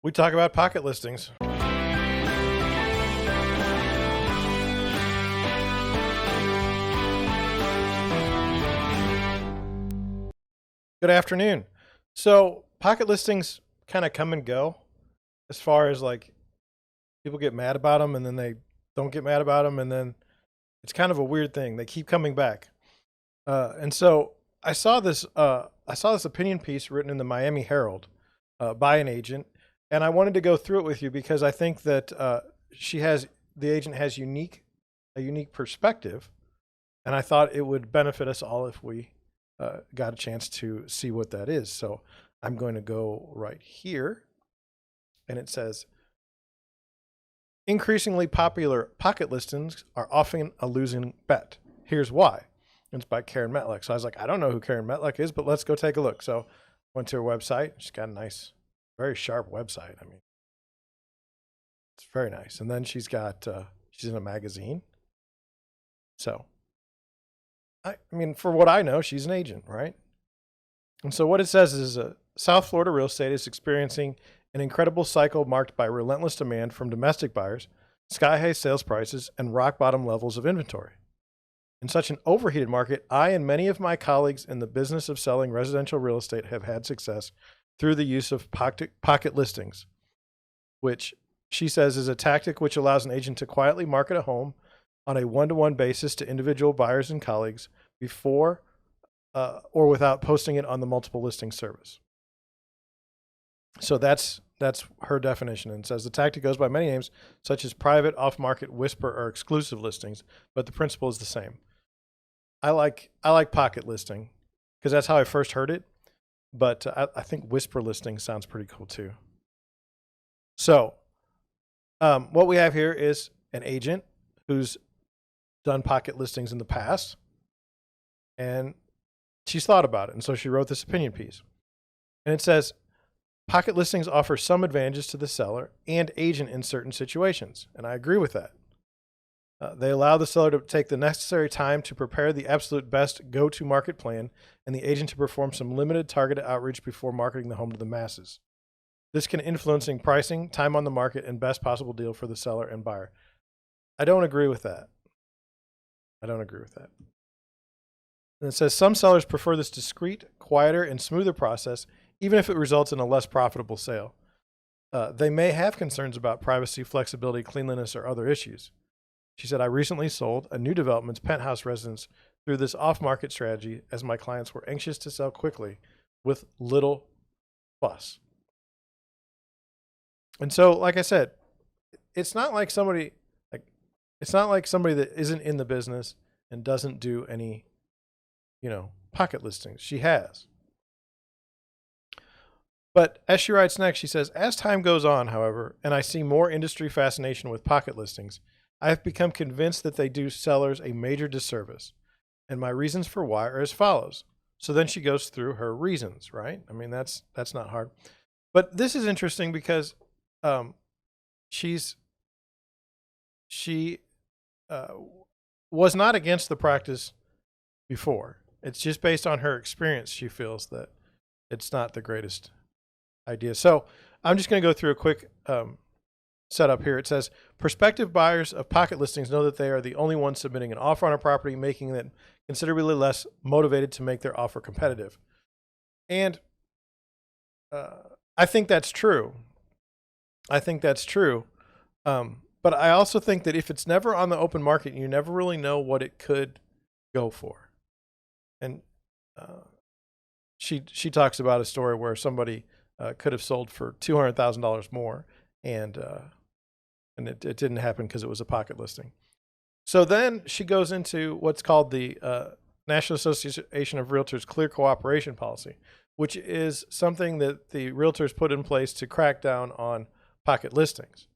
We talk about pocket listings. Good afternoon. So pocket listings kind of come and go as far as like people get mad about them and then they don't get mad about them. And then it's kind of a weird thing. They keep coming back. And so I saw this opinion piece written in the Miami Herald by an agent. And I wanted to go through it with you because I think that the agent has a unique perspective. And I thought it would benefit us all if we got a chance to see what that is. So I'm going to go right here. And it says, increasingly popular pocket listings are often a losing bet. Here's why. And it's by Karen Metlick. So I was like, I don't know who Karen Metlick is, but let's go take a look. So went to her website. She's got a nice, very sharp website. I mean, it's very nice. And then she's in a magazine. So, I mean, for what I know, she's an agent, right? And so what it says is South Florida real estate is experiencing an incredible cycle marked by relentless demand from domestic buyers, sky-high sales prices, and rock-bottom levels of inventory. In such an overheated market, I and many of my colleagues in the business of selling residential real estate have had success through the use of pocket listings, which she says is a tactic which allows an agent to quietly market a home on a one-to-one basis to individual buyers and colleagues before or without posting it on the multiple listing service. So that's her definition, and says the tactic goes by many names, such as private, off-market, whisper, or exclusive listings, but the principle is the same. I like pocket listing because that's how I first heard it, but I think whisper listing sounds pretty cool too. So what we have here is an agent who's done pocket listings in the past, and she's thought about it, and so she wrote this opinion piece. And it says, pocket listings offer some advantages to the seller and agent in certain situations, and I agree with that. They allow the seller to take the necessary time to prepare the absolute best go-to-market plan and the agent to perform some limited targeted outreach before marketing the home to the masses. This can influence pricing, time on the market, and best possible deal for the seller and buyer. I don't agree with that. And it says some sellers prefer this discreet, quieter, and smoother process, even if it results in a less profitable sale. They may have concerns about privacy, flexibility, cleanliness, or other issues. She said, I recently sold a new development's penthouse residence through this off-market strategy as my clients were anxious to sell quickly with little fuss. And so, like I said, it's not like somebody that isn't in the business and doesn't do any, pocket listings. She has. But as she writes next, she says, as time goes on, however, and I see more industry fascination with pocket listings, I have become convinced that they do sellers a major disservice. And my reasons for why are as follows. So then she goes through her reasons, right? I mean, that's not hard. But this is interesting because she was not against the practice before. It's just based on her experience. She feels that it's not the greatest idea. So I'm just going to go through a quick setup here. It says, prospective buyers of pocket listings know that they are the only ones submitting an offer on a property, making them considerably less motivated to make their offer competitive. And I think that's true. But I also think that if it's never on the open market, you never really know what it could go for. And she talks about a story where somebody could have sold for $200,000 more, and it didn't happen because it was a pocket listing. So then she goes into what's called the National Association of Realtors Clear Cooperation Policy, which is something that the realtors put in place to crack down on pocket listings.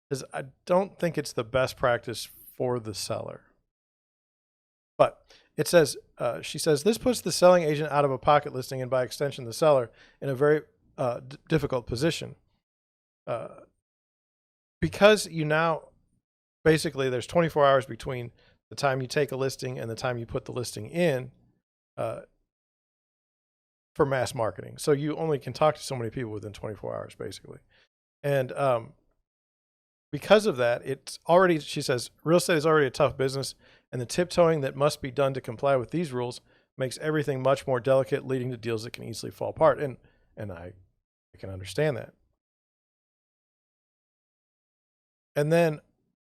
Because I don't think it's the best practice for the seller. But it says, she says, this puts the selling agent out of a pocket listing and by extension the seller in a very difficult position. Because basically there's 24 hours between the time you take a listing and the time you put the listing in for mass marketing. So you only can talk to so many people within 24 hours, basically. And because of that, it's already, she says, real estate is already a tough business, and the tiptoeing that must be done to comply with these rules makes everything much more delicate, leading to deals that can easily fall apart. And I can understand that. And then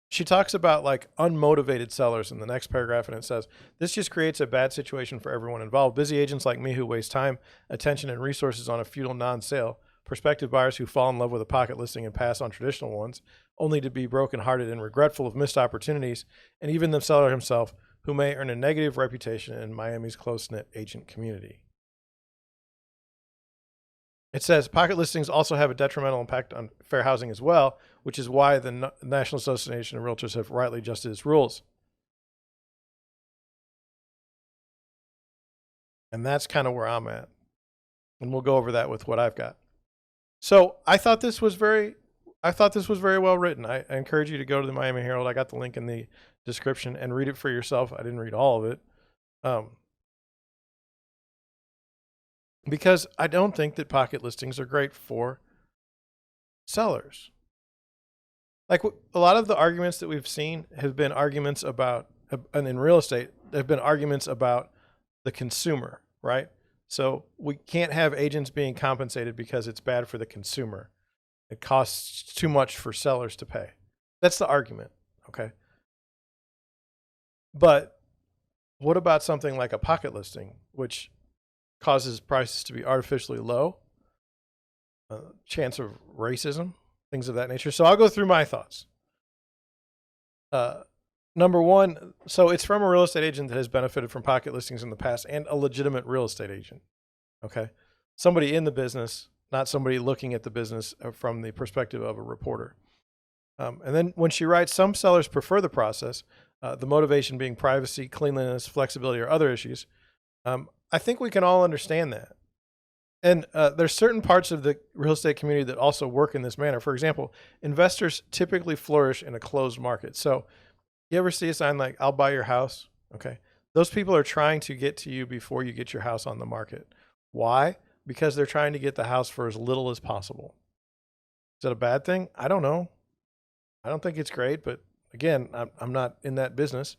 she talks about like unmotivated sellers in the next paragraph, and it says, this just creates a bad situation for everyone involved. Busy agents like me who waste time, attention, and resources on a futile non-sale, prospective buyers who fall in love with a pocket listing and pass on traditional ones, only to be brokenhearted and regretful of missed opportunities, and even the seller himself, who may earn a negative reputation in Miami's close-knit agent community. It says pocket listings also have a detrimental impact on fair housing as well, which is why the National Association of Realtors have rightly adjusted its rules. And that's kind of where I'm at. And we'll go over that with what I've got. So I thought this was very well written. I encourage you to go to the Miami Herald. I got the link in the description and read it for yourself. I didn't read all of it. Because I don't think that pocket listings are great for sellers. Like a lot of the arguments that we've seen have been arguments about, and in real estate, there have been arguments about the consumer, right? So we can't have agents being compensated because it's bad for the consumer. It costs too much for sellers to pay. That's the argument, okay? But what about something like a pocket listing, which causes prices to be artificially low, chance of racism, things of that nature? So I'll go through my thoughts. Number one, so it's from a real estate agent that has benefited from pocket listings in the past, and a legitimate real estate agent, okay? Somebody in the business, not somebody looking at the business from the perspective of a reporter. And then when she writes, some sellers prefer the process, the motivation being privacy, cleanliness, flexibility, or other issues. I think we can all understand that. And there's certain parts of the real estate community that also work in this manner. For example, investors typically flourish in a closed market. So you ever see a sign like, I'll buy your house? Okay. Those people are trying to get to you before you get your house on the market. Why? Because they're trying to get the house for as little as possible. Is that a bad thing? I don't know. I don't think it's great, but again, I'm not in that business.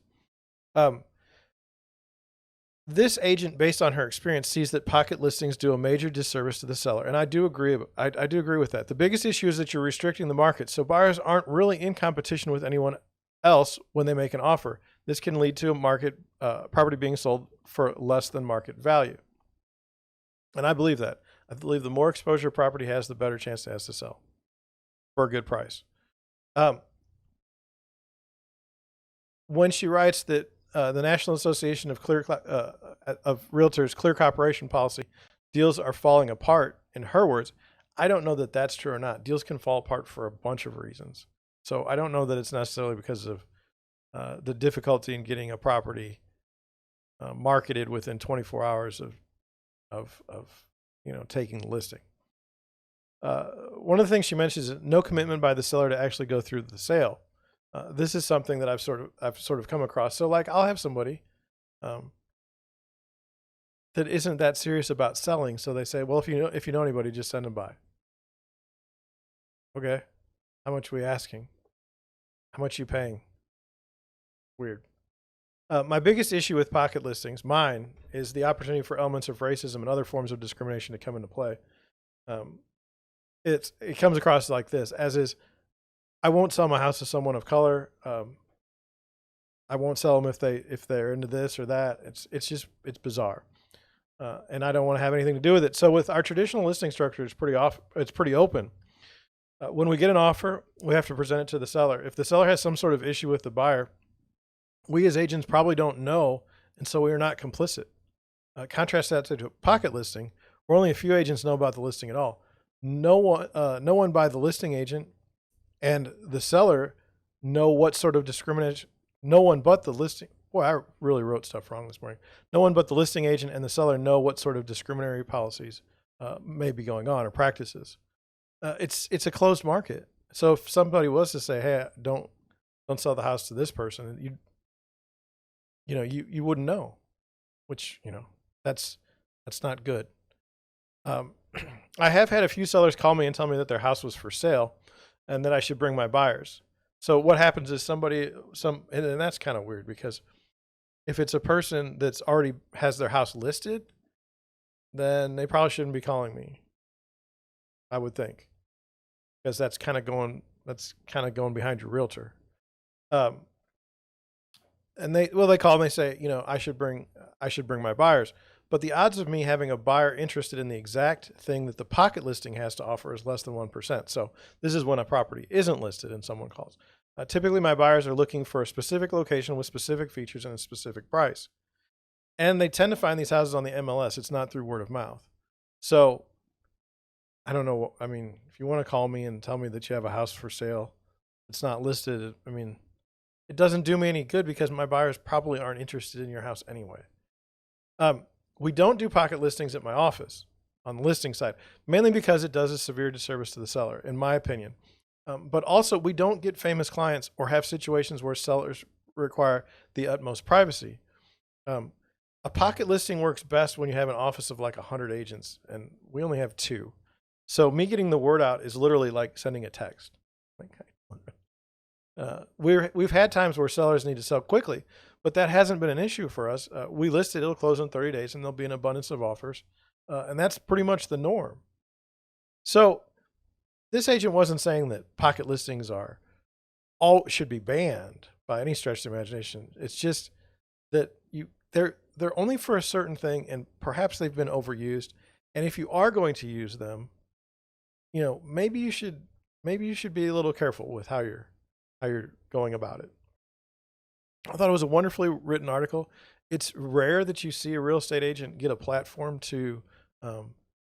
This agent, based on her experience, sees that pocket listings do a major disservice to the seller, and I do agree. I do agree with that. The biggest issue is that you're restricting the market, so buyers aren't really in competition with anyone else when they make an offer. This can lead to a market property being sold for less than market value, and I believe that. I believe the more exposure a property has, the better chance it has to sell for a good price. When she writes that the National Association of Realtors Clear Cooperation Policy, deals are falling apart, in her words, I don't know that that's true or not. Deals can fall apart for a bunch of reasons. So I don't know that it's necessarily because of the difficulty in getting a property marketed within 24 hours of taking the listing. One of the things she mentions is no commitment by the seller to actually go through the sale. This is something that I've sort of come across. So like I'll have somebody that isn't that serious about selling. So they say, well, if you know anybody, just send them by. Okay. How much are we asking? How much are you paying? Weird. My biggest issue with pocket listings, mine, is the opportunity for elements of racism and other forms of discrimination to come into play. It comes across like this, as is, I won't sell my house to someone of color. I won't sell them if they're into this or that. It's bizarre, and I don't want to have anything to do with it. So with our traditional listing structure, it's pretty open. When we get an offer, we have to present it to the seller. If the seller has some sort of issue with the buyer, we as agents probably don't know, and so we are not complicit. Contrast that to a pocket listing, where only a few agents know about the listing at all. No one by the listing agent and the seller know what sort of discrimination. No one but the listing. Boy, I really wrote stuff wrong this morning. No one but the listing agent and the seller know what sort of discriminatory policies may be going on or practices. It's a closed market. So if somebody was to say, "Hey, don't sell the house to this person," you wouldn't know, which that's not good. I have had a few sellers call me and tell me that their house was for sale. and that I should bring my buyers. So what happens is and that's kind of weird because if it's a person that's already has their house listed, then they probably shouldn't be calling me, I would think, because that's kind of going behind your realtor. Um, and they call and they say, I should bring my buyers. But the odds of me having a buyer interested in the exact thing that the pocket listing has to offer is less than 1%. So this is when a property isn't listed and someone calls. Typically, my buyers are looking for a specific location with specific features and a specific price. And they tend to find these houses on the MLS. It's not through word of mouth. So I don't know. I mean, if you want to call me and tell me that you have a house for sale, it's not listed. I mean, it doesn't do me any good because my buyers probably aren't interested in your house anyway. We don't do pocket listings at my office on the listing side, mainly because it does a severe disservice to the seller, in my opinion. But also, we don't get famous clients or have situations where sellers require the utmost privacy. A pocket listing works best when you have an office of like 100 agents, and we only have 2. So me getting the word out is literally like sending a text. We've had times where sellers need to sell quickly, but that hasn't been an issue for us. We listed, it'll close in 30 days, and there'll be an abundance of offers. And that's pretty much the norm. So this agent wasn't saying that pocket listings should be banned by any stretch of the imagination. It's just that they're only for a certain thing, and perhaps they've been overused. And if you are going to use them, maybe you should be a little careful with how you're going about it. I thought it was a wonderfully written article. It's rare that you see a real estate agent get a platform to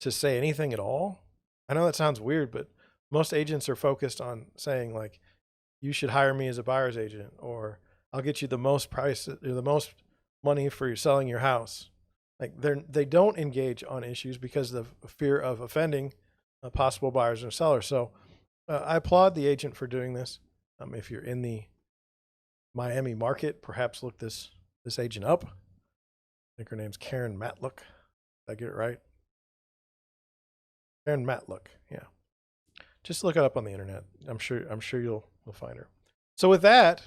say anything at all. I know that sounds weird, but most agents are focused on saying like, you should hire me as a buyer's agent, or I'll get you the most price, or the most money for selling your house. Like they don't engage on issues because of the fear of offending possible buyers or sellers. So I applaud the agent for doing this. If you're in the Miami market, perhaps look this agent up. I think her name's Karen Matlock. Did I get it right? Karen Matlock. Yeah. Just look it up on the internet. I'm sure you'll find her. So with that,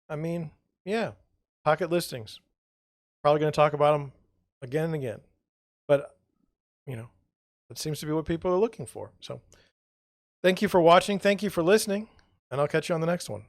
I mean, yeah, pocket listings. Probably going to talk about them again and again. But, it seems to be what people are looking for. So thank you for watching. Thank you for listening. And I'll catch you on the next one.